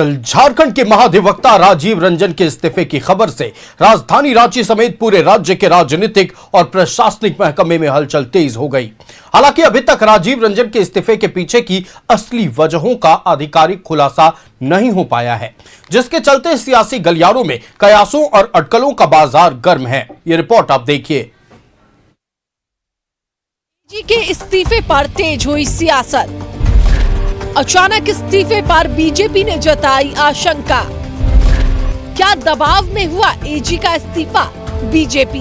झारखंड के महाधिवक्ता राजीव रंजन के इस्तीफे की खबर से राजधानी रांची समेत पूरे राज्य के राजनीतिक और प्रशासनिक महकमे में हलचल तेज हो गई। हालांकि अभी तक राजीव रंजन के इस्तीफे के पीछे की असली वजहों का आधिकारिक खुलासा नहीं हो पाया है, जिसके चलते सियासी गलियारों में कयासों और अटकलों का बाजार गर्म है। ये रिपोर्ट आप देखिए। जी के इस्तीफे पर तेज हुई सियासत। अचानक इस्तीफे पर बीजेपी ने जताई आशंका। क्या दबाव में हुआ एजी का इस्तीफा? बीजेपी।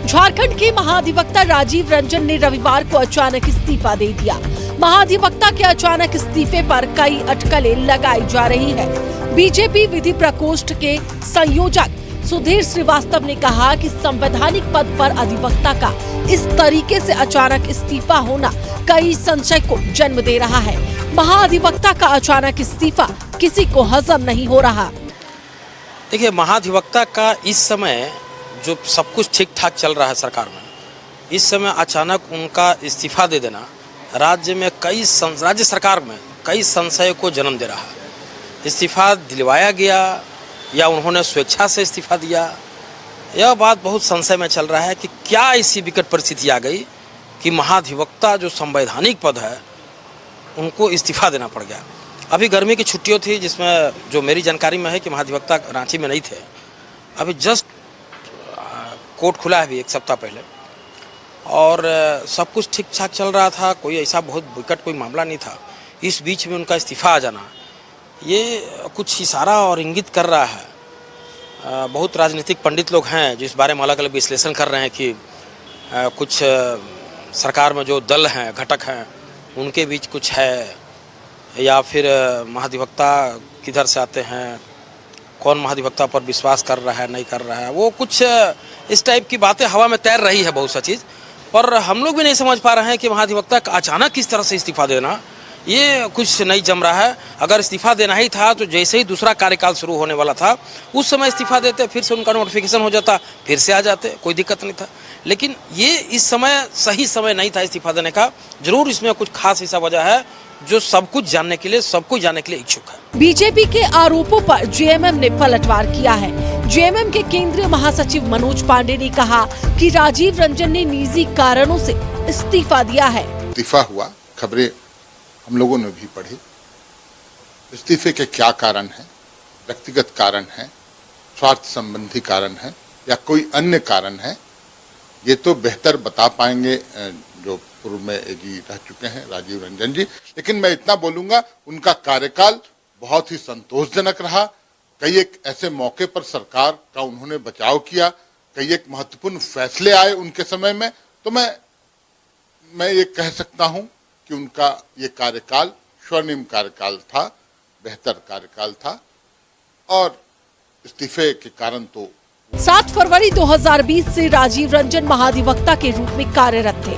झारखंड के महाधिवक्ता राजीव रंजन ने रविवार को अचानक इस्तीफा दे दिया। महाधिवक्ता के अचानक इस्तीफे पर कई अटकलें लगाई जा रही है। बीजेपी विधि प्रकोष्ठ के संयोजक सुधीर श्रीवास्तव ने कहा कि संवैधानिक पद पर अधिवक्ता का इस तरीके से अचानक इस्तीफा होना कई संशय को जन्म दे रहा है। महाधिवक्ता का अचानक इस्तीफा किसी को हजम नहीं हो रहा। देखिए, महाधिवक्ता का इस समय जो सब कुछ ठीक ठाक चल रहा है सरकार में, इस समय अचानक उनका इस्तीफा दे देना राज्य सरकार में कई संशय को जन्म दे रहा है। इस्तीफा दिलवाया गया या उन्होंने स्वेच्छा से इस्तीफा दिया, यह बात बहुत संशय में चल रहा है कि क्या ऐसी विकट परिस्थिति आ गई कि महाधिवक्ता जो संवैधानिक पद है उनको इस्तीफा देना पड़ गया। अभी गर्मी की छुट्टियों थी, जिसमें जो मेरी जानकारी में है कि महाधिवक्ता रांची में नहीं थे। अभी जस्ट कोर्ट खुला है अभी एक सप्ताह पहले, और सब कुछ ठीक ठाक चल रहा था, कोई ऐसा बहुत विकट कोई मामला नहीं था। इस बीच में उनका इस्तीफा आ जाना ये कुछ इशारा और इंगित कर रहा है। बहुत राजनीतिक पंडित लोग हैं जो इस बारे में अलग अलग विश्लेषण कर रहे हैं कि कुछ सरकार में जो दल हैं, घटक हैं, उनके बीच कुछ है, या फिर महाधिवक्ता किधर से आते हैं, कौन महाधिवक्ता पर विश्वास कर रहा है, नहीं कर रहा है, वो कुछ इस टाइप की बातें हवा में तैर रही है बहुत सा चीज़। और हम लोग भी नहीं समझ पा रहे हैं कि महाधिवक्ता का अचानक किस तरह से इस्तीफा देना, ये कुछ नहीं जम रहा है। अगर इस्तीफा देना ही था तो जैसे ही दूसरा कार्यकाल शुरू होने वाला था उस समय इस्तीफा देते, फिर से उनका नोटिफिकेशन हो जाता, फिर से आ जाते, कोई दिक्कत नहीं था। लेकिन ये इस समय सही समय नहीं था इस्तीफा देने का। जरूर इसमें कुछ खास ऐसा वजह है जो सब कुछ जानने के लिए इच्छुक है। बीजेपी के आरोपों पर जेएमएम ने पलटवार किया है। जेएमएम के केंद्रीय महासचिव मनोज पांडे ने कहा कि राजीव रंजन ने निजी कारणों से इस्तीफा दिया है। इस्तीफा हुआ, खबरें हम लोगों ने भी पढ़ी। इस्तीफे के क्या कारण हैं, व्यक्तिगत कारण हैं, स्वार्थ संबंधी कारण हैं या कोई अन्य कारण है, ये तो बेहतर बता पाएंगे जो पूर्व में एजी रह चुके हैं राजीव रंजन जी। लेकिन मैं इतना बोलूंगा, उनका कार्यकाल बहुत ही संतोषजनक रहा। कई एक ऐसे मौके पर सरकार का उन्होंने बचाव किया, कई एक महत्वपूर्ण फैसले आए उनके समय में। तो मैं ये कह सकता हूं कि उनका ये कार्यकाल स्वर्णिम कार्यकाल था, बेहतर कार्यकाल था। और इस्तीफे के कारण तो 7 फरवरी 2020 से राजीव रंजन महाधिवक्ता के रूप में कार्यरत थे।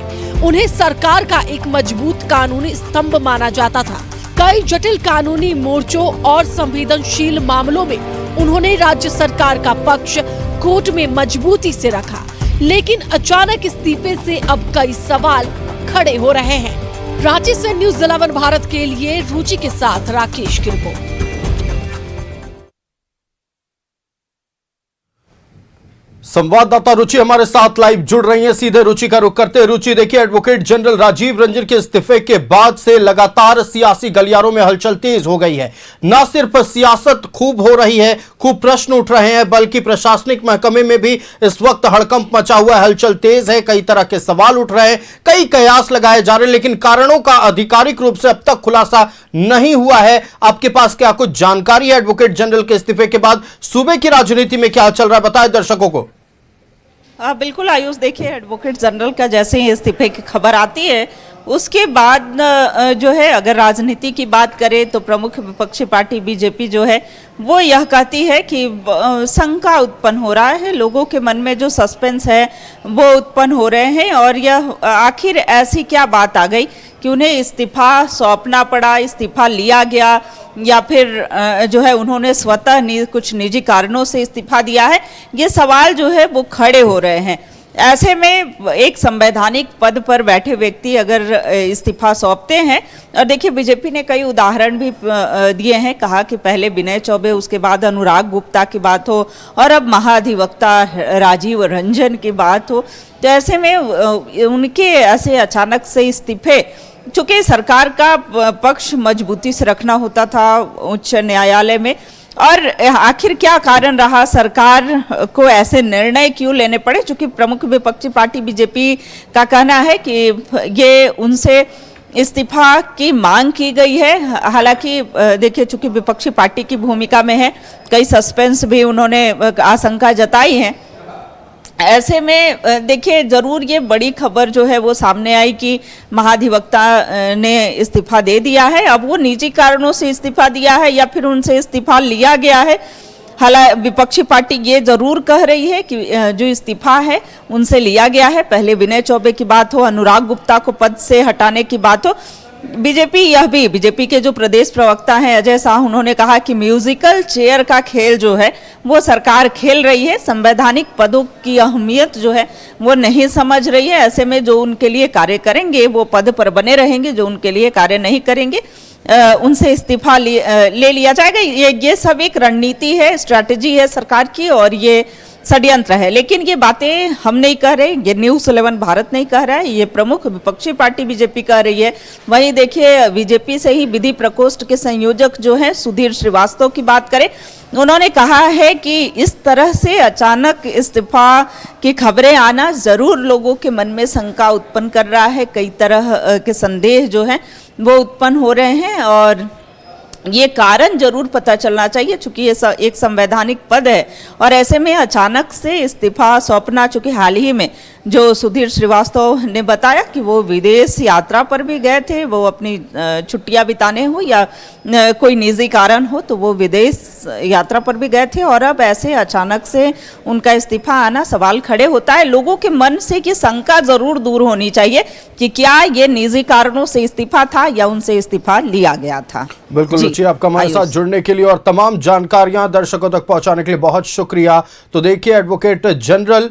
उन्हें सरकार का एक मजबूत कानूनी स्तंभ माना जाता था। कई जटिल कानूनी मोर्चों और संवेदनशील मामलों में उन्होंने राज्य सरकार का पक्ष कोर्ट में मजबूती से रखा। लेकिन अचानक इस्तीफे से अब कई सवाल खड़े हो रहे हैं। रांची से न्यूज़ 11 भारत के लिए रुचि के साथ राकेश की रिपोर्ट। संवाददाता रुचि हमारे साथ लाइव जुड़ रही हैं। सीधे रुचि का रुख करते हैं। रुचि, देखिए, एडवोकेट जनरल राजीव रंजन के इस्तीफे के बाद से लगातार सियासी गलियारों में हलचल तेज हो गई है। न सिर्फ सियासत खूब हो रही है, खूब प्रश्न उठ रहे हैं, बल्कि प्रशासनिक महकमे में भी इस वक्त हड़कंप मचा हुआ है, हलचल तेज है, कई तरह के सवाल उठ रहे हैं, कई कयास लगाए जा रहे हैं, लेकिन कारणों का आधिकारिक रूप से अब तक खुलासा नहीं हुआ है। आपके पास क्या कुछ जानकारी है एडवोकेट जनरल के इस्तीफे के बाद सूबे की राजनीति में क्या चल रहा है, बताएं दर्शकों को। बिल्कुल आयुष, देखिए, एडवोकेट जनरल का जैसे ही इस्तीफे की खबर आती है उसके बाद जो है, अगर राजनीति की बात करें तो प्रमुख विपक्षी पार्टी बीजेपी जो है वो यह कहती है कि शंका उत्पन्न हो रहा है, लोगों के मन में जो सस्पेंस है वो उत्पन्न हो रहे हैं। और यह आखिर ऐसी क्या बात आ गई कि उन्हें इस्तीफा सौंपना पड़ा, इस्तीफा लिया गया, या फिर जो है उन्होंने स्वतः कुछ निजी कारणों से इस्तीफा दिया है। ये सवाल जो है वो खड़े हो रहे हैं। ऐसे में एक संवैधानिक पद पर बैठे व्यक्ति अगर इस्तीफा सौंपते हैं, और देखिए बीजेपी ने कई उदाहरण भी दिए हैं, कहा कि पहले विनय चौबे, उसके बाद अनुराग गुप्ता की बात हो और अब महाधिवक्ता राजीव रंजन की बात हो, तो ऐसे में उनके ऐसे अचानक से इस्तीफे, चूंकि सरकार का पक्ष मजबूती से रखना होता था उच्च न्यायालय में, और आखिर क्या कारण रहा, सरकार को ऐसे निर्णय क्यों लेने पड़े, चूंकि प्रमुख विपक्षी पार्टी बीजेपी का कहना है कि ये उनसे इस्तीफा की मांग की गई है। हालांकि देखिए चूंकि विपक्षी पार्टी की भूमिका में है, कई सस्पेंस भी उन्होंने आशंका जताई है। ऐसे में देखिए जरूर ये बड़ी खबर जो है वो सामने आई कि महाधिवक्ता ने इस्तीफा दे दिया है। अब वो निजी कारणों से इस्तीफा दिया है या फिर उनसे इस्तीफा लिया गया है, हालांकि विपक्षी पार्टी ये जरूर कह रही है कि जो इस्तीफा है उनसे लिया गया है। पहले विनय चौबे की बात हो, अनुराग गुप्ता को पद से हटाने की बात हो, बीजेपी के जो प्रदेश प्रवक्ता हैं अजय शाह, उन्होंने कहा कि म्यूजिकल चेयर का खेल जो है वो सरकार खेल रही है, संवैधानिक पदों की अहमियत जो है वो नहीं समझ रही है। ऐसे में जो उनके लिए कार्य करेंगे वो पद पर बने रहेंगे, जो उनके लिए कार्य नहीं करेंगे उनसे इस्तीफा ले लिया जाएगा। ये सब एक रणनीति है, स्ट्रैटेजी है सरकार की, और ये षड्यंत्र है। लेकिन ये बातें हम नहीं कह रहे, ये न्यूज़ 11 भारत नहीं कह रहा है, ये प्रमुख विपक्षी पार्टी बीजेपी कह रही है। वहीं देखिए बीजेपी से ही विधि प्रकोष्ठ के संयोजक जो हैं सुधीर श्रीवास्तव की बात करें, उन्होंने कहा है कि इस तरह से अचानक इस्तीफा की खबरें आना जरूर लोगों के मन में शंका उत्पन्न कर रहा है, कई तरह के संदेह जो हैं वो उत्पन्न हो रहे हैं, और ये कारण जरूर पता चलना चाहिए, चूंकि ये एक संवैधानिक पद है। और ऐसे में अचानक से इस्तीफा सौंपना, चूंकि हाल ही में जो सुधीर श्रीवास्तव ने बताया कि वो विदेश यात्रा पर भी गए थे, वो अपनी छुट्टियां बिताने हो या कोई निजी कारण हो, तो वो विदेश यात्रा पर भी गए थे, और अब ऐसे अचानक से उनका इस्तीफा आना सवाल खड़े होता है। लोगों के मन से कि शंका जरूर दूर होनी चाहिए कि क्या ये निजी कारणों से इस्तीफा था या उनसे इस्तीफा लिया गया था। बिल्कुल रुचि, आपका हमारे साथ जुड़ने के लिए और तमाम जानकारियां दर्शकों तक पहुंचाने के लिए बहुत शुक्रिया। तो देखिए एडवोकेट जनरल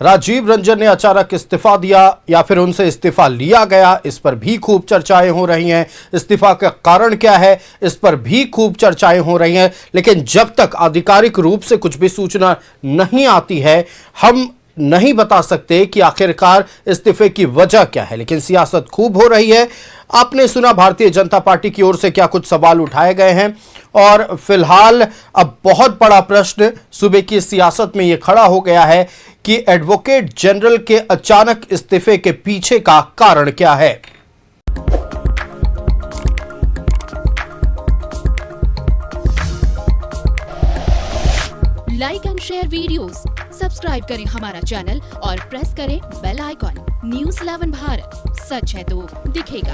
राजीव रंजन ने अचानक इस्तीफा दिया या फिर उनसे इस्तीफा लिया गया, इस पर भी खूब चर्चाएं हो रही हैं। इस्तीफा का कारण क्या है, इस पर भी खूब चर्चाएं हो रही हैं। लेकिन जब तक आधिकारिक रूप से कुछ भी सूचना नहीं आती है, हम नहीं बता सकते कि आखिरकार इस्तीफे की वजह क्या है। लेकिन सियासत खूब हो रही है। आपने सुना भारतीय जनता पार्टी की ओर से क्या कुछ सवाल उठाए गए हैं, और फिलहाल अब बहुत बड़ा प्रश्न सूबे की सियासत में यह खड़ा हो गया है कि एडवोकेट जनरल के अचानक इस्तीफे के पीछे का कारण क्या है। Like and share videos, subscribe करें हमारा चैनल और प्रेस करें बेल आइकॉन। न्यूज़ 11 भारत, सच है तो दिखेगा।